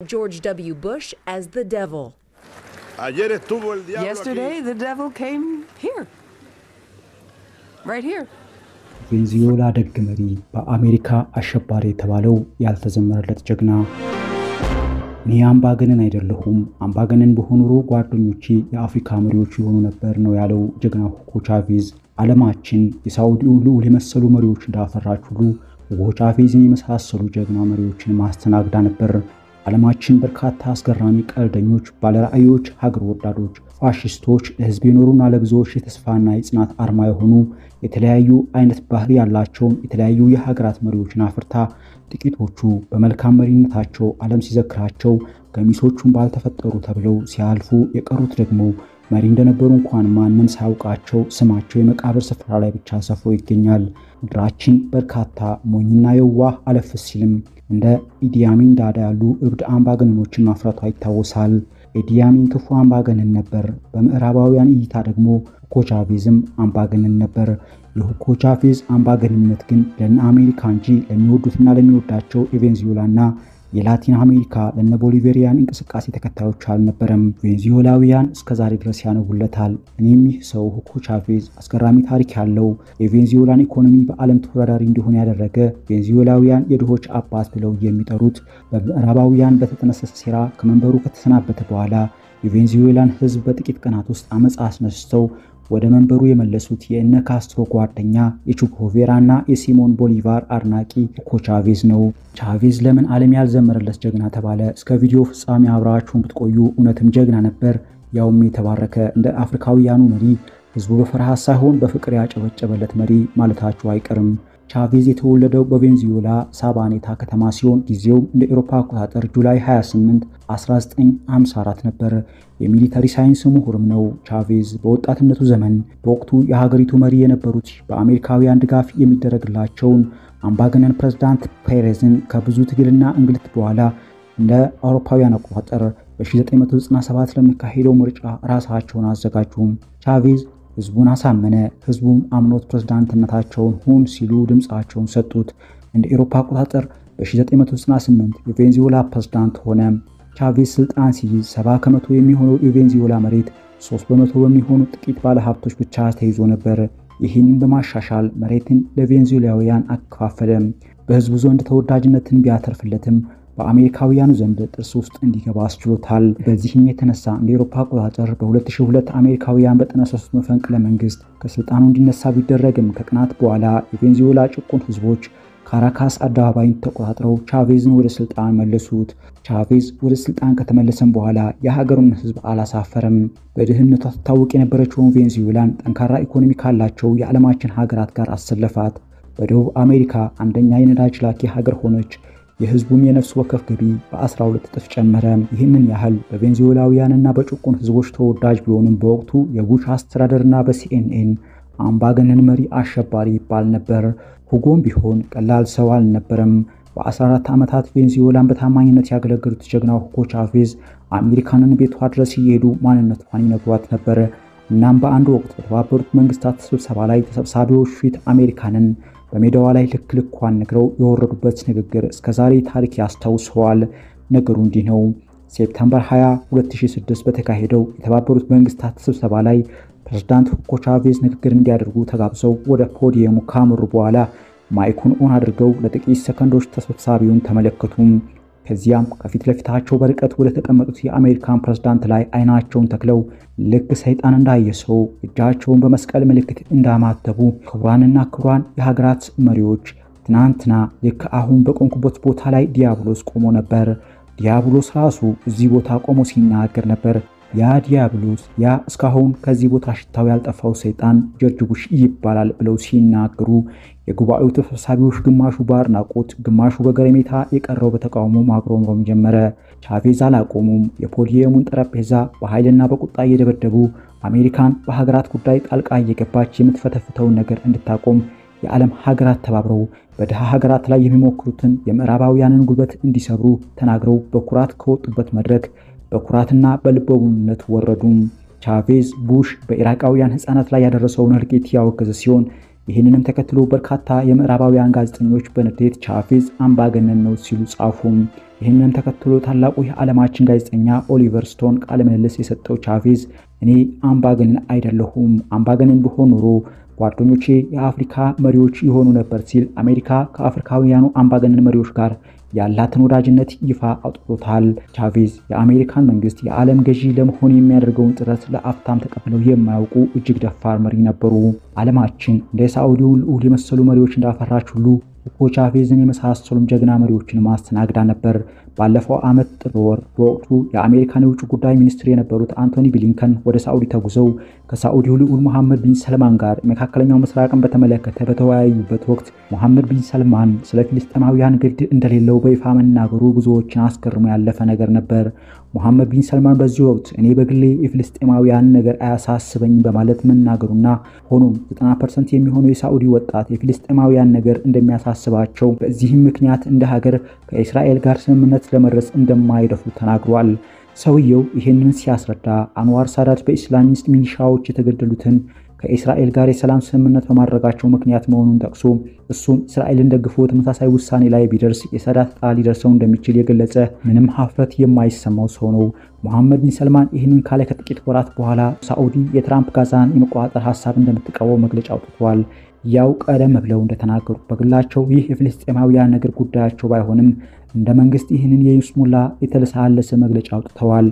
George W. Bush as the devil. Yesterday, the devil came here. Right here. ቬንዙዌላ ደግ መሪ በአሜሪካ አሸባሪ የተባለው ያልተዘመረለት ጀግና። እኔ አምባገነን አይደለሁም፣ አምባገነን በሆኑ ጓደኞቼ የአፍሪካ መሪዎች ይሆኑ ነበር ነው ያለው ጀግናው ሁጎ ቻቬዝ። ዓለማችን የሳውዲው ልዑል የመሰሉ መሪዎች እንዳፈራች ሁሉ ሁጎ ቻቬዝን የመሳሰሉ ጀግና መሪዎችን ማስተናግዳ ነበር። ዓለማችን በርካታ አስገራሚ ቀልደኞች፣ ባለራዕዮች፣ ሀገር ወዳዶች፣ ፋሺስቶች፣ ለህዝብ የኖሩና ለብዙዎች የተስፋና የጽናት አርማ የሆኑ የተለያዩ አይነት ባህሪ ያላቸው የተለያዩ የሀገራት መሪዎችን አፍርታ ጥቂቶቹ በመልካም መሪነታቸው ዓለም ሲዘክራቸው ገሚሶቹን ባልተፈጠሩ ተብለው ሲያልፉ የቀሩት ደግሞ መሪ እንደነበሩ እንኳን ማንም ሳያውቃቸው ስማቸው የመቃብር ስፍራ ላይ ብቻ ሰፍሮ ይገኛል። ምድራችን በርካታ ሞኝና የዋህ አለፍ ሲልም እንደ ኢዲ አሚን ዳዳ ያሉ እብድ አምባገነኖችን ማፍራቷ ይታወሳል። ኢዲ አሚን ክፉ አምባገነን ነበር። በምዕራባውያን እይታ ደግሞ ሁጎ ቻቬዝም አምባገነን ነበር። የሁጎ ቻቬዝ አምባገነንነት ግን ለነ አሜሪካ እንጂ ለሚወዱትና ለሚወዳቸው የቬንዙዌላና የላቲን አሜሪካ ለነ ቦሊቬሪያን እንቅስቃሴ ተከታዮች አልነበረም። ቬንዙዌላውያን እስከዛሬ ድረስ ያነቡለታል። እኔም ይህ ሰው ሁጎ ቻቬዝ አስገራሚ ታሪክ ያለው የቬንዙዌላን ኢኮኖሚ በዓለም ተወዳዳሪ እንዲሆን ያደረገ ቬንዙዌላውያን የድሆች አባት ብለው የሚጠሩት በምዕራባውያን በተጠነሰሰ ሴራ ከመንበሩ ከተሰናበተ በኋላ የቬንዙዌላን ሕዝብ በጥቂት ቀናት ውስጥ አመጽ አስነስተው ወደ መንበሩ የመለሱት የእነ ካስትሮ ጓደኛ የቼጉቬራና የሲሞን ቦሊቫር አድናቂ ሁጎ ቻቬዝ ነው። ቻቬዝ ለምን ዓለም ያልዘመረለት ጀግና ተባለ? እስከ ቪዲዮ ፍጻሜ አብራችሁን ብትቆዩ እውነትም ጀግና ነበር፣ ያውም የተባረከ እንደ አፍሪካውያኑ መሪ ህዝቡ በፍርሃት ሳይሆን በፍቅር ያጨበጨበለት መሪ ማለታችሁ አይቀርም። ቻቬዝ የተወለደው በቬንዙዌላ ሳባኔታ ከተማ ሲሆን ጊዜው እንደ አውሮፓ አቆጣጠር ጁላይ 28 1954 ነበር። የሚሊተሪ ሳይንስ ምሁርም ነው። ቻቬዝ በወጣትነቱ ዘመን በወቅቱ የሀገሪቱ መሪ የነበሩት በአሜሪካውያን ድጋፍ የሚደረግላቸውን አምባገነን ፕሬዝዳንት ፔሬዝን ከብዙ ትግልና እንግልት በኋላ እንደ አውሮፓውያን አቆጣጠር በ1997 ለሚካሄደው ምርጫ ራሳቸውን አዘጋጁ። ቻቬዝ ህዝቡን አሳመነ። ህዝቡም አምኖት ፕሬዝዳንትነታቸውን ሁን ሲሉ ድምጻቸውን ሰጡት። እንደ አውሮፓ አቆጣጠር በ1998 የቬንዙዌላ ፕሬዝዳንት ሆነ። ቻቬዝ ስልጣን ሲይዝ 70 ከመቶ የሚሆነው የቬንዙዌላ መሬት 3 በመቶ በሚሆኑ ጥቂት ባለሀብቶች ብቻ ተይዞ ነበር። ይህንን በማሻሻል መሬትን ለቬንዙዌላውያን አከፋፈለ። በህዝቡ ዘንድ ተወዳጅነትን ቢያተርፍለትም በአሜሪካውያኑ ዘንድ ጥርስ ውስጥ እንዲገባ አስችሎታል። በዚህም የተነሳ እንደ አውሮፓ አቆጣጠር በ2002 አሜሪካውያን በጠነሰሱት መፈንቅለ መንግስት ከስልጣኑ እንዲነሳ ቢደረግም ከቀናት በኋላ የቬንዙዌላ ጭቁን ህዝቦች ካራካስ አደባባይን ተቆጣጥረው ቻቬዝን ወደ ስልጣን መለሱት። ቻቬዝ ወደ ስልጣን ከተመለሰም በኋላ የሀገሩን ህዝብ አላሳፈረም። በድህነቷ ትታወቅ የነበረችውን ቬንዙዌላን ጠንካራ ኢኮኖሚ ካላቸው የዓለማችን ሀገራት ጋር አሰለፋት። በደቡብ አሜሪካ አንደኛ የነዳጅ ላኪ ሀገር ሆነች። የህዝቡም የነፍስ ወከፍ ገቢ በ12 እጥፍ ጨመረ። ይህንን ያህል በቬንዙዌላውያንና በጭቁን ህዝቦች ተወዳጅ ቢሆንም በወቅቱ የቡሽ አስተዳደርና በሲኤንኤን አምባገነን መሪ አሸባሪ ይባል ነበር። ሁጎም ቢሆን ቀላል ሰው አልነበረም። በ14 ዓመታት ቬንዙዌላን በታማኝነት ያገለገሉት ጀግናው ሁጎ ቻቬዝ አሜሪካንን ቤቷ ድረስ እየሄዱ ማንነቷን ይነግሯት ነበር። እናም በአንድ ወቅት በተባበሩት መንግስታት ስብሰባ ላይ ተሰብሳቢዎች ፊት አሜሪካንን በሜዳዋ ላይ ልክ ልኳን ነግረው የወረዱበት ንግግር እስከዛሬ ታሪክ ያስታውሰዋል። ነገሩ እንዲህ ነው። ሴፕቴምበር 20 2006 በተካሄደው የተባበሩት መንግስታት ስብሰባ ላይ ፕሬዝዳንት ሁጎ ቻቬዝ ንግግር እንዲያደርጉ ተጋብዘው ወደ ፖዲየሙ ካመሩ በኋላ ማይኩን ኦን አድርገው ለጥቂት ሰከንዶች ተሰብሳቢውን ተመለከቱም። ከዚያም ከፊት ለፊታቸው በርቀት ወደ ተቀመጡት የአሜሪካን ፕሬዝዳንት ላይ አይናቸውን ተክለው ልክ ሰይጣን እንዳየሰው እጃቸውን በመስቀል ምልክት እንዳማተቡ ክቡራንና ክቡራን የሀገራት መሪዎች፣ ትናንትና ልክ አሁን በቆምኩበት ቦታ ላይ ዲያብሎስ ቆሞ ነበር። ዲያብሎስ ራሱ እዚህ ቦታ ቆሞ ሲናገር ነበር። ያ ዲያብሎስ፣ ያ እስካሁን ከዚህ ቦታ ሽታው ያልጠፋው ሰይጣን ጆርጅ ቡሽ ይባላል ብለው ሲናገሩ የጉባኤው ተሰብሳቢዎች ግማሹ በአድናቆት ግማሹ በገረሜታ የቀረው በተቃውሞ ማጉረምረም ጀመረ። ቻቬዝ አላቆሙም። የፖዲየሙን ጠረጴዛ በኃይልና በቁጣ እየደበደቡ አሜሪካን በሀገራት ጉዳይ ጣልቃ እየገባች የምትፈተፍተውን ነገር እንድታቆም የዓለም ሀገራት ተባብረው በድሃ ሀገራት ላይ የሚሞክሩትን የምዕራባውያንን ጉልበት እንዲሰብሩ ተናግረው በኩራት ከወጡበት መድረክ በኩራትና በልበሙሉነት ወረዱ። ቻቬዝ ቡሽ በኢራቃውያን ህፃናት ላይ ያደረሰውን እልቂት ያወገዘ ሲሆን ይህንንም ተከትሎ በርካታ የምዕራባውያን ጋዜጠኞች በንዴት ቻቬዝ አምባገነን ነው ሲሉ ጻፉ። ይህንንም ተከትሎ ታላቁ የዓለማችን ጋዜጠኛ ኦሊቨር ስቶን ቃለ ምልልስ የሰጠው ቻቬዝ እኔ አምባገነን አይደለሁም፣ አምባገነን ብሆን ኖሮ ጓደኞቼ የአፍሪካ መሪዎች ይሆኑ ነበር ሲል አሜሪካ ከአፍሪካውያኑ አምባገነን መሪዎች ጋር ያላትን ወዳጅነት ይፋ አውጥቶታል። ቻቬዝ የአሜሪካን መንግስት የዓለም ገዢ ለመሆን የሚያደርገውን ጥረት ለአፍታም ተቀብለው የማያውቁ እጅግ ደፋር መሪ ነበሩ። ዓለማችን እንደ ሳዑዲው ልዑል የመሰሉ መሪዎች እንዳፈራች ሁሉ ሁጎ ቻቬዝን የመሳሰሉም ጀግና መሪዎችን ማስተናግዳ ነበር። ባለፈው ዓመት ጥር ወር በወቅቱ የአሜሪካን የውጭ ጉዳይ ሚኒስትር የነበሩት አንቶኒ ብሊንከን ወደ ሳዑዲ ተጉዘው ከሳዑዲው ልዑል መሐመድ ቢን ሰልማን ጋር መካከለኛው ምስራቅን በተመለከተ በተወያዩበት ወቅት መሐመድ ቢን ሰልማን ስለ ፍልስጤማውያን ግድ እንደሌለው በይፋ መናገሩ ብዙዎችን አስገርሞ ያለፈ ነገር ነበር። መሐመድ ቢን ሰልማን በዚህ ወቅት እኔ በግሌ የፍልስጤማውያን ነገር አያሳስበኝም በማለት መናገሩና ሆኖም 90% የሚሆነው የሳዑዲ ወጣት የፍልስጤማውያን ነገር እንደሚያሳስባቸው በዚህም ምክንያት እንደ ሀገር ከእስራኤል ጋር ስምምነት ለመድረስ እንደማይደፍሩ ተናግሯል። ሰውየው ይህንን ሲያስረዳ አንዋር ሳዳት በኢስላሚስት ሚሊሻዎች የተገደሉትን ከእስራኤል ጋር የሰላም ስምምነት በማድረጋቸው ምክንያት መሆኑን ጠቅሶ እሱም እስራኤልን ደግፎ ተመሳሳይ ውሳኔ ላይ ቢደርስ የሳዳት ዕጣ ሊደርሰው እንደሚችል የገለጸ ምንም ሀፍረት የማይሰማው ሰው ነው። መሐመድ ቢን ሰልማን ይህንን ካለ ከጥቂት ወራት በኋላ ሳዑዲ የትራምፕ ጋዛን የመቆጣጠር ሐሳብ እንደምትቃወም መግለጫ አውጥቷል። ያው ቀደም ብለው እንደተናገሩት በግላቸው ይህ የፍልስጤማውያን ነገር ጉዳያቸው ባይሆንም እንደ መንግስት ይህንን የይስሙላ የተለሳለሰ መግለጫ አውጥተዋል።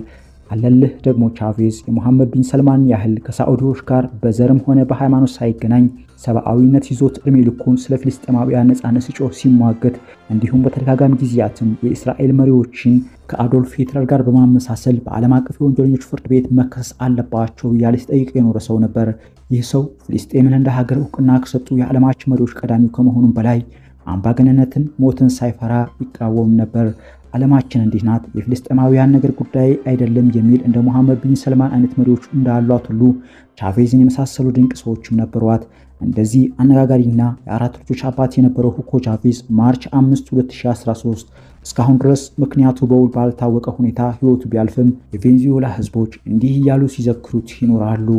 አለልህ ደግሞ ቻቬዝ የመሐመድ ቢን ሰልማን ያህል ከሳዑዲዎች ጋር በዘርም ሆነ በሃይማኖት ሳይገናኝ ሰብአዊነት ይዞት እድሜ ልኩን ስለ ፍልስጤማውያን ነጻነት ሲጮህ ሲሟገት እንዲሁም በተደጋጋሚ ጊዜያትም የእስራኤል መሪዎችን ከአዶልፍ ሂትለር ጋር በማመሳሰል በዓለም አቀፍ የወንጀለኞች ፍርድ ቤት መከሰስ አለባቸው እያለ ሲጠይቅ የኖረ ሰው ነበር። ይህ ሰው ፍልስጤምን እንደ ሀገር እውቅና ከሰጡ የዓለማችን መሪዎች ቀዳሚው ከመሆኑም በላይ አምባገነንነትን ሞትን ሳይፈራ ይቃወም ነበር። ዓለማችን እንዲህ ናት፣ የፍልስጤማውያን ነገር ጉዳይ አይደለም የሚል እንደ መሐመድ ቢን ሰልማን አይነት መሪዎች እንዳሏት ሁሉ ቻቬዝን የመሳሰሉ ድንቅ ሰዎችም ነበሯት። እንደዚህ አነጋጋሪና የአራት ልጆች አባት የነበረው ሁጎ ቻቬዝ ማርች 5 2013 እስካሁን ድረስ ምክንያቱ በውል ባልታወቀ ሁኔታ ህይወቱ ቢያልፍም የቬኔዙዌላ ህዝቦች እንዲህ እያሉ ሲዘክሩት ይኖራሉ።